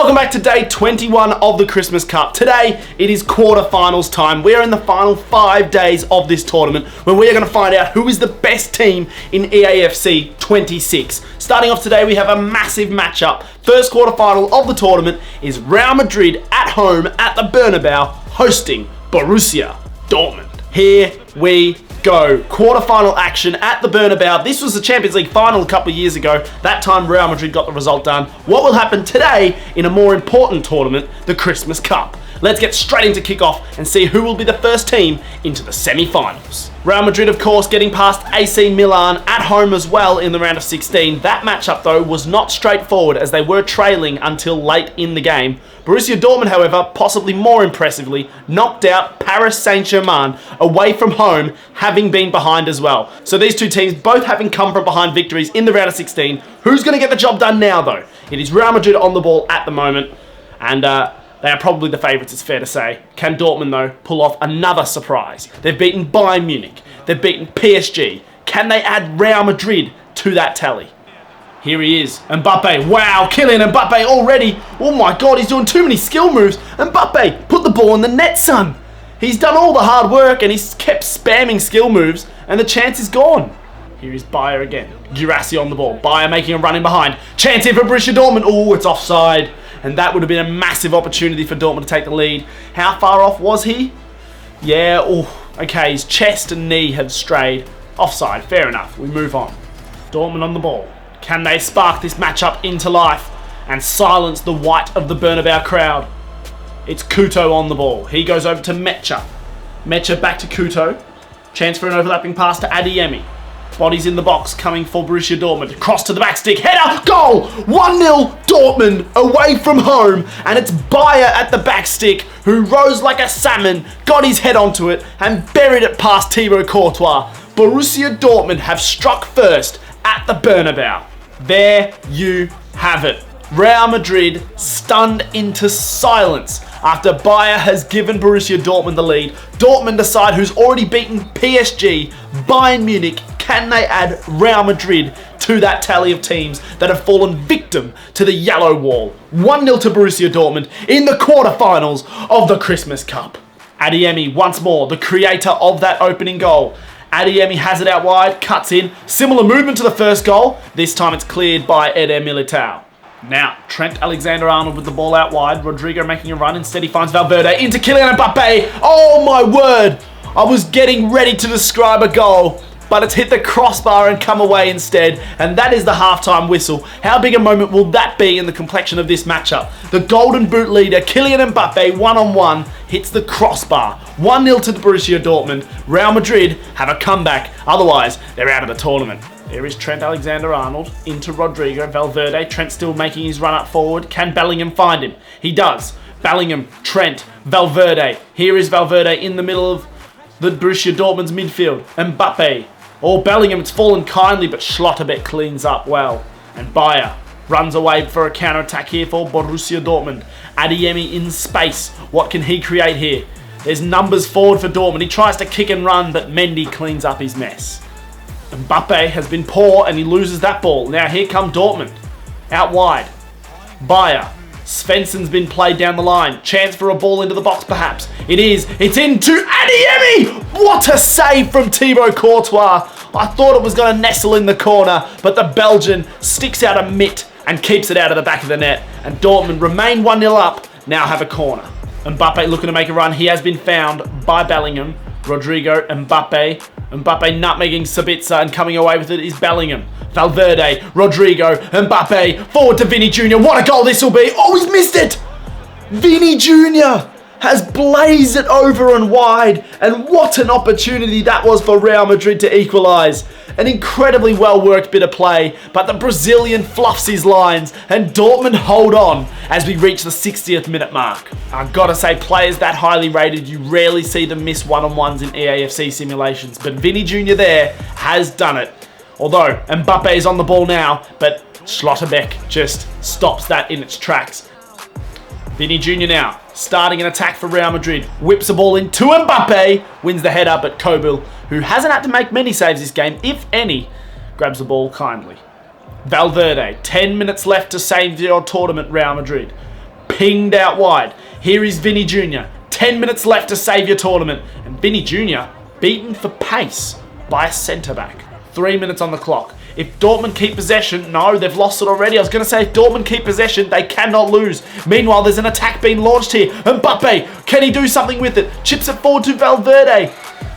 Welcome back to day 21 of the Christmas Cup. Today, it is quarterfinals time. We are in the final 5 days of this tournament where we are going to find out who is the best team in EAFC 26. Starting off today, we have a massive matchup. First quarterfinal of the tournament is Real Madrid at home at the Bernabeu hosting Borussia Dortmund. Here we go. Quarterfinal action at the Bernabeu. This was the Champions League final a couple of years ago. That time Real Madrid got the result done. What will happen today in a more important tournament, the Christmas Cup? Let's get straight into kickoff and see who will be the first team into the semi-finals. Real Madrid, of course, getting past AC Milan at home as well in the round of 16. That matchup, though, was not straightforward as they were trailing until late in the game. Borussia Dortmund, however, possibly more impressively, knocked out Paris Saint-Germain away from home, having been behind as well. So these two teams both having come from behind victories in the round of 16. Who's going to get the job done now, though? It is Real Madrid on the ball at the moment, and they are probably the favourites, it's fair to say. Can Dortmund, though, pull off another surprise? They've beaten Bayern Munich. They've beaten PSG. Can they add Real Madrid to that tally? Here he is, Mbappe. Wow, Kylian Mbappe already. Oh my God, he's doing too many skill moves. Mbappe, put the ball in the net, son. He's done all the hard work and he's kept spamming skill moves and the chance is gone. Here is Bayer again. Guirassy on the ball. Bayer making a run in behind. Chance here for Borussia Dortmund. Oh, it's offside. And that would have been a massive opportunity for Dortmund to take the lead. How far off was he? Yeah, okay, his chest and knee have strayed. Offside, fair enough. We move on. Dortmund on the ball. Can they spark this matchup into life and silence the white of the Bernabeu crowd? It's Couto on the ball. He goes over to Mecha. Mecha back to Couto. Chance for an overlapping pass to Adeyemi. Bodies in the box coming for Borussia Dortmund. Cross to the back stick. Header. Goal. 1-0 Dortmund away from home. And it's Bayer at the back stick who rose like a salmon, got his head onto it and buried it past Thibaut Courtois. Borussia Dortmund have struck first at the Bernabeu. There you have it. Real Madrid stunned into silence after Bayer has given Borussia Dortmund the lead. Dortmund decide who's already beaten PSG, Bayern Munich. Can they add Real Madrid to that tally of teams that have fallen victim to the yellow wall? 1-0 to Borussia Dortmund in the quarterfinals of the Christmas Cup. Adeyemi once more, the creator of that opening goal. Adeyemi has it out wide, cuts in. Similar movement to the first goal. This time it's cleared by Eder Militao. Now, Trent Alexander-Arnold with the ball out wide. Rodrigo making a run. Instead he finds Valverde into Kylian Mbappe. Oh my word! I was getting ready to describe a goal, but it's hit the crossbar and come away instead. And that is the halftime whistle. How big a moment will that be in the complexion of this matchup? The Golden Boot leader, Kylian Mbappe, one-on-one, hits the crossbar. 1-0 to the Borussia Dortmund. Real Madrid have a comeback. Otherwise, they're out of the tournament. There is Trent Alexander-Arnold into Rodrigo. Valverde. Trent still making his run up forward. Can Bellingham find him? He does. Bellingham, Trent, Valverde. Here is Valverde in the middle of the Borussia Dortmund's midfield. Mbappe. Or Bellingham, it's fallen kindly, but Schlotterbeck cleans up well. And Bayer runs away for a counter-attack here for Borussia Dortmund. Adeyemi in space. What can he create here? There's numbers forward for Dortmund. He tries to kick and run, but Mendy cleans up his mess. Mbappe has been poor and he loses that ball. Now here come Dortmund. Out wide. Bayer. Svensson's been played down the line. Chance for a ball into the box perhaps. It is. It's into Adeyemi! What a save from Thibaut Courtois. I thought it was going to nestle in the corner, but the Belgian sticks out a mitt and keeps it out of the back of the net. And Dortmund remain 1-0 up, now have a corner. Mbappe looking to make a run. He has been found by Bellingham. Rodrigo, Mbappe nutmegging Sabitzer and coming away with it is Bellingham. Valverde, Rodrigo, Mbappe, forward to Vini Jr. What a goal this will be. Oh, he's missed it. Vini Jr. has blazed it over and wide. And what an opportunity that was for Real Madrid to equalise. An incredibly well-worked bit of play, but the Brazilian fluffs his lines and Dortmund hold on as we reach the 60th minute mark. I've got to say, players that highly rated, you rarely see them miss one-on-ones in EAFC simulations, but Vini Jr. there has done it. Although Mbappe is on the ball now, but Schlotterbeck just stops that in its tracks. Vini Jr. now, starting an attack for Real Madrid. Whips a ball into Mbappe, wins the header, but Kobil, who hasn't had to make many saves this game, if any, grabs the ball kindly. Valverde, 10 minutes left to save your tournament, Real Madrid. pinged out wide. Here is Vinny Jr. 10 minutes left to save your tournament. And Vinny Jr. beaten for pace by a centre-back. 3 minutes on the clock. If Dortmund keep possession, no, they've lost it already. I was going to say, if Dortmund keep possession, they cannot lose. Meanwhile, there's an attack being launched here. Mbappe, can he do something with it? Chips it forward to Valverde.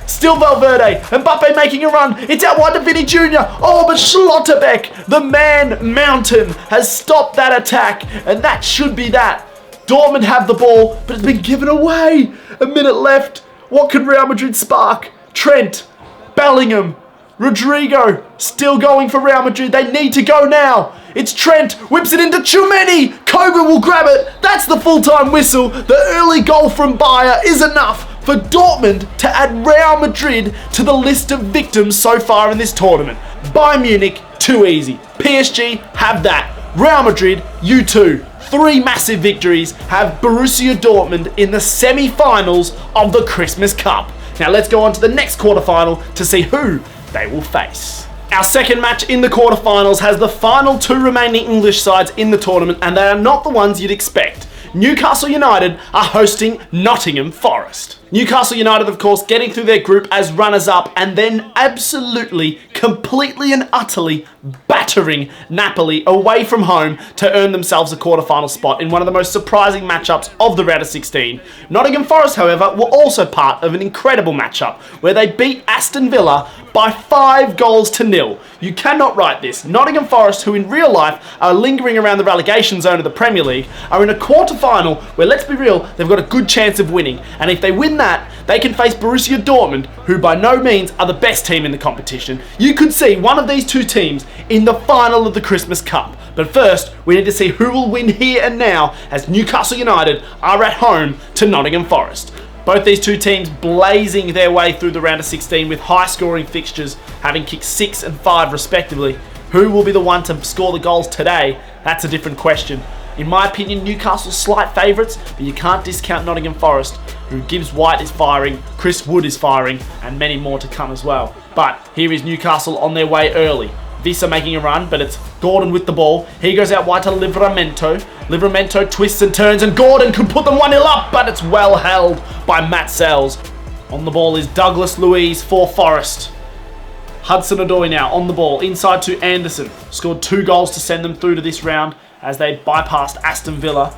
Still Valverde. Mbappe making a run. It's out wide to Vinny Jr. Oh, but Schlotterbeck, the man mountain, has stopped that attack. And that should be that. Dortmund have the ball, but it's been given away. A minute left. What can Real Madrid spark? Trent, Bellingham, Rodrigo, still going for Real Madrid. They need to go now. It's Trent, whips it into Tchouameni. Koba will grab it. That's the full-time whistle. The early goal from Bayer is enough for Dortmund to add Real Madrid to the list of victims so far in this tournament. Bayern Munich, too easy. PSG, have that. Real Madrid, you too. 3 massive victories have Borussia Dortmund in the semi-finals of the Christmas Cup. Now let's go on to the next quarterfinal to see who they will face. Our second match in the quarterfinals has the final 2 remaining English sides in the tournament, and they are not the ones you'd expect. Newcastle United are hosting Nottingham Forest. Newcastle United, of course, getting through their group as runners-up and then absolutely, completely and utterly battering Napoli away from home to earn themselves a quarterfinal spot in one of the most surprising matchups of the round of 16. Nottingham Forest, however, were also part of an incredible matchup where they beat Aston Villa by 5-0. You cannot write this. Nottingham Forest, who in real life are lingering around the relegation zone of the Premier League, are in a quarterfinal where, let's be real, they've got a good chance of winning. And if they win that, they can face Borussia Dortmund, who by no means are the best team in the competition. You could see one of these 2 teams in the final of the Christmas Cup. But first, we need to see who will win here and now, as Newcastle United are at home to Nottingham Forest. Both these 2 teams blazing their way through the round of 16 with high-scoring fixtures, having kicked 6 and 5 respectively. Who will be the one to score the goals today? That's a different question. In my opinion, Newcastle's slight favourites, but you can't discount Nottingham Forest, who Gibbs White is firing, Chris Wood is firing, and many more to come as well. But here is Newcastle on their way early. Visa making a run, but it's Gordon with the ball. He goes out wide to Livramento. Livramento twists and turns, and Gordon could put them 1-0 up, but it's well held by Matt Sells. On the ball is Douglas Luiz for Forest. Hudson-Odoi now on the ball, inside to Anderson. Scored 2 goals to send them through to this round as they bypassed Aston Villa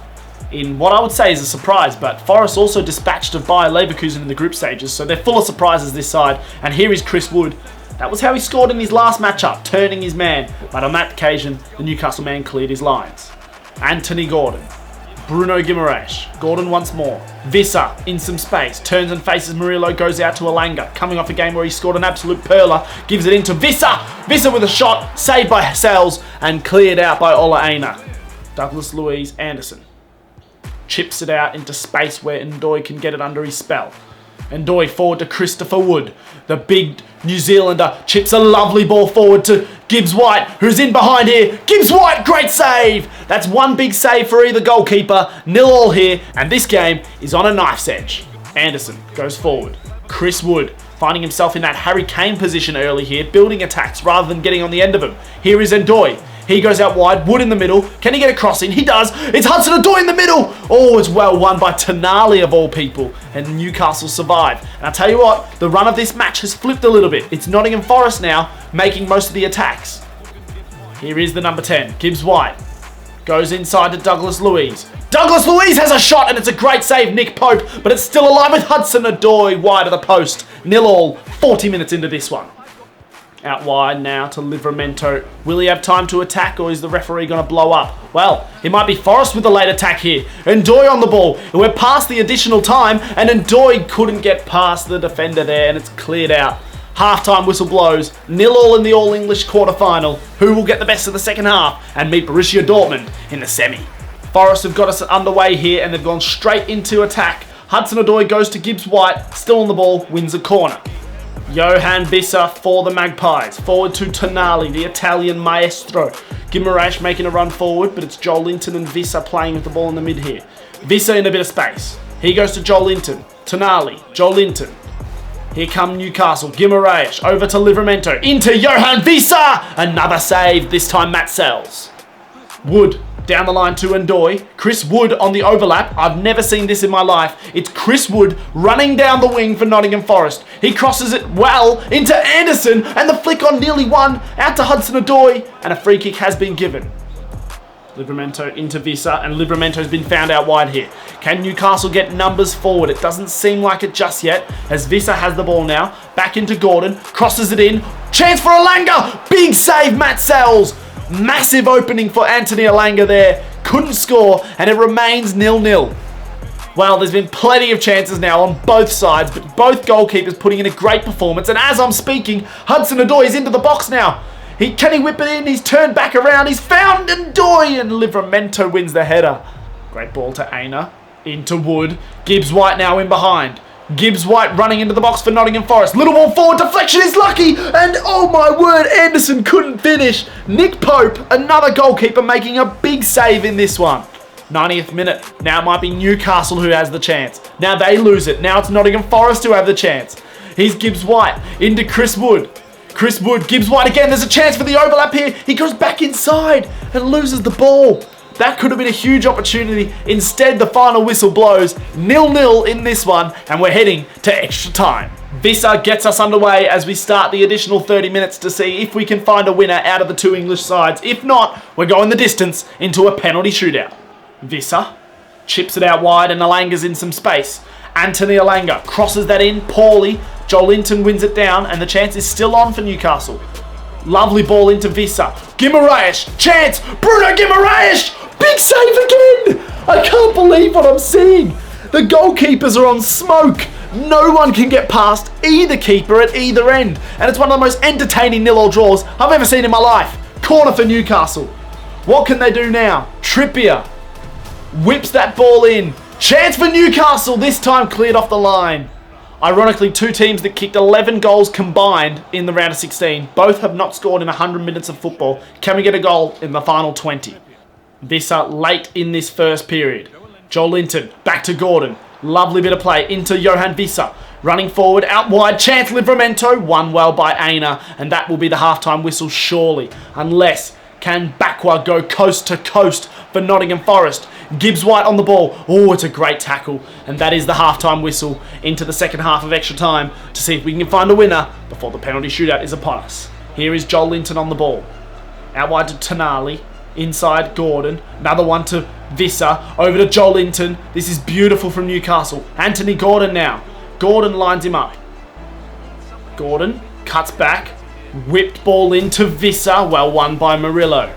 in what I would say is a surprise, but Forest also dispatched of Bayer Leverkusen in the group stages, so they're full of surprises this side. And here is Chris Wood. That was how he scored in his last matchup, turning his man, but on that occasion, the Newcastle man cleared his lines. Anthony Gordon. Bruno Guimaraes. Gordon once more. Visser in some space. Turns and faces Murillo. Goes out to Elanga. Coming off a game where he scored an absolute perler. Gives it into Visser. Visser with a shot. Saved by Sells. And cleared out by Ola Aina. Douglas Luiz Anderson. Chips it out into space where Ndoi can get it under his spell. Ndoi forward to Christopher Wood. The big New Zealander chips a lovely ball forward to Gibbs White, who's in behind here. Gibbs White, great save! That's one big save for either goalkeeper. 0-0 here, and this game is on a knife's edge. Anderson goes forward. Chris Wood finding himself in that Harry Kane position early here, building attacks rather than getting on the end of them. Here is Ndoi. He goes out wide, Wood in the middle. Can he get a cross in? He does. It's Hudson-Odoi in the middle. Oh, it's well won by Tonali of all people. And Newcastle survive. And I'll tell you what, the run of this match has flipped a little bit. It's Nottingham Forest now, making most of the attacks. Here is the number 10, Gibbs White. Goes inside to Douglas Luiz. Douglas Luiz has a shot, and it's a great save, Nick Pope. But it's still alive with Hudson-Odoi wide of the post. 0-0, 40 minutes into this one. Out wide now to Livramento. Will he have time to attack, or is the referee going to blow up? Well, it might be Forest with a late attack here. Ndoi on the ball. And we're past the additional time, and Ndoi couldn't get past the defender there, and it's cleared out. Half-time whistle blows. 0-0 in the All-English quarter-final. Who will get the best of the second half and meet Borussia Dortmund in the semi? Forest have got us underway here, and they've gone straight into attack. Hudson-Odoi goes to Gibbs White. Still on the ball, wins a corner. Johan Visser for the Magpies. Forward to Tonali, the Italian maestro. Guimaraes making a run forward, but it's Joel Linton and Visser playing with the ball in the mid here. Visser in a bit of space. He goes to Joel Linton. Tonali, Joel Linton. Here come Newcastle. Guimaraes over to Livramento. Into Johan Visser! Another save, this time Matt Sells. Wood Down the line to Ndoye. Chris Wood on the overlap. I've never seen this in my life. It's Chris Wood running down the wing for Nottingham Forest. He crosses it well into Anderson, and the flick on nearly one. Out to Hudson-Odoi, and a free kick has been given. Livramento into Visa, and Livramento's been found out wide here. Can Newcastle get numbers forward? It doesn't seem like it just yet, as Visa has the ball now. Back into Gordon, crosses it in. Chance for Alanga! Big save, Matt Sells! Massive opening for Anthony Alanga there. Couldn't score, and it remains 0-0. Well, there's been plenty of chances now on both sides, but both goalkeepers putting in a great performance. And as I'm speaking, Hudson-Odoi is into the box now. Can he whip it in? He's turned back around. He's found Ndoye, and Livramento wins the header. Great ball to Aina. Into Wood. Gibbs-White now in behind. Gibbs-White running into the box for Nottingham Forest. Little ball forward, deflection is lucky, and oh my word, Anderson couldn't finish. Nick Pope, another goalkeeper, making a big save in this one. 90th minute. Now it might be Newcastle who has the chance. Now they lose it. Now it's Nottingham Forest who have the chance. Here's Gibbs-White into Chris Wood. Chris Wood, Gibbs-White again. There's a chance for the overlap here. He goes back inside and loses the ball. That could have been a huge opportunity. Instead, the final whistle blows. 0-0 in this one, and we're heading to extra time. Visa gets us underway as we start the additional 30 minutes to see if we can find a winner out of the two English sides. If not, we're going the distance into a penalty shootout. Visa chips it out wide, and Alanga's in some space. Anthony Alanga crosses that in poorly. Joelinton wins it down, and the chance is still on for Newcastle. Lovely ball into Visa. Guimaraes, chance! Bruno Guimaraes! Big save again! I can't believe what I'm seeing. The goalkeepers are on smoke. No one can get past either keeper at either end. And it's one of the most entertaining 0-0 draws I've ever seen in my life. Corner for Newcastle. What can they do now? Trippier whips that ball in. Chance for Newcastle, this time cleared off the line. Ironically, two teams that kicked 11 goals combined in the round of 16. Both have not scored in 100 minutes of football. Can we get a goal in the final 20? Visa late in this first period. Joelinton back to Gordon. Lovely bit of play into Johan Visa. Running forward, out wide, chance Livramento. Won well by Aina, and that will be the halftime whistle surely. Unless, can Bakwa go coast to coast for Nottingham Forest? Gibbs-White on the ball. Oh, it's a great tackle. And that is the halftime whistle into the second half of extra time to see if we can find a winner before the penalty shootout is upon us. Here is Joelinton on the ball. Out wide to Tonali. Inside Gordon. Another one to Visa. Over to Joelinton. This is beautiful from Newcastle. Anthony Gordon now. Gordon lines him up. Gordon cuts back. Whipped ball into Visa. Well won by Murillo.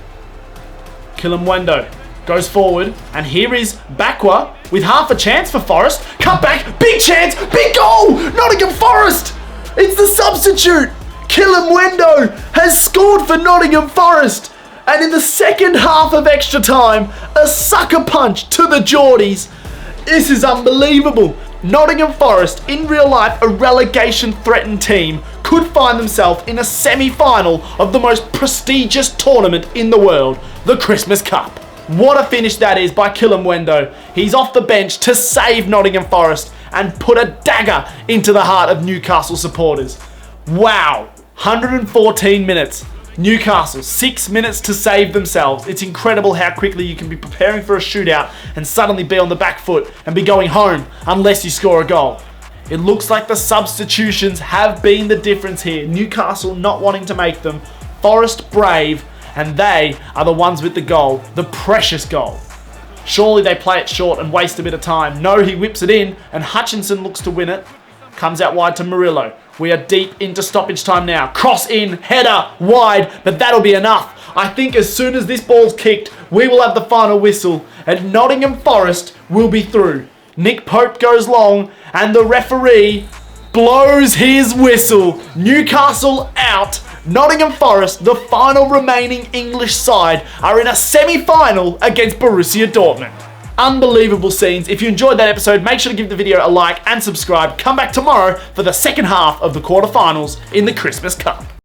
Kilimwendo goes forward, and here is Bakwa with half a chance for Forest. Cut back, big chance, big goal! Nottingham Forest! It's the substitute! Kilimwendo has scored for Nottingham Forest! And in the second half of extra time, a sucker punch to the Geordies. This is unbelievable. Nottingham Forest, in real life a relegation-threatened team, could find themselves in a semi-final of the most prestigious tournament in the world, the Christmas Cup. What a finish that is by Kilimwendo. He's off the bench to save Nottingham Forest and put a dagger into the heart of Newcastle supporters. Wow, 114 minutes. Newcastle, 6 minutes to save themselves. It's incredible how quickly you can be preparing for a shootout and suddenly be on the back foot and be going home unless you score a goal. It looks like the substitutions have been the difference here. Newcastle not wanting to make them, Forest brave, and they are the ones with the goal, the precious goal. Surely they play it short and waste a bit of time. No, he whips it in, and Hutchinson looks to win it. Comes out wide to Murillo. We are deep into stoppage time now. Cross in, header, wide, but that'll be enough. I think as soon as this ball's kicked, we will have the final whistle, and Nottingham Forest will be through. Nick Pope goes long, and the referee blows his whistle. Newcastle out. Nottingham Forest, the final remaining English side, are in a semi-final against Borussia Dortmund. Unbelievable scenes. If you enjoyed that episode, make sure to give the video a like and subscribe. Come back tomorrow for the second half of the quarterfinals in the Christmas Cup.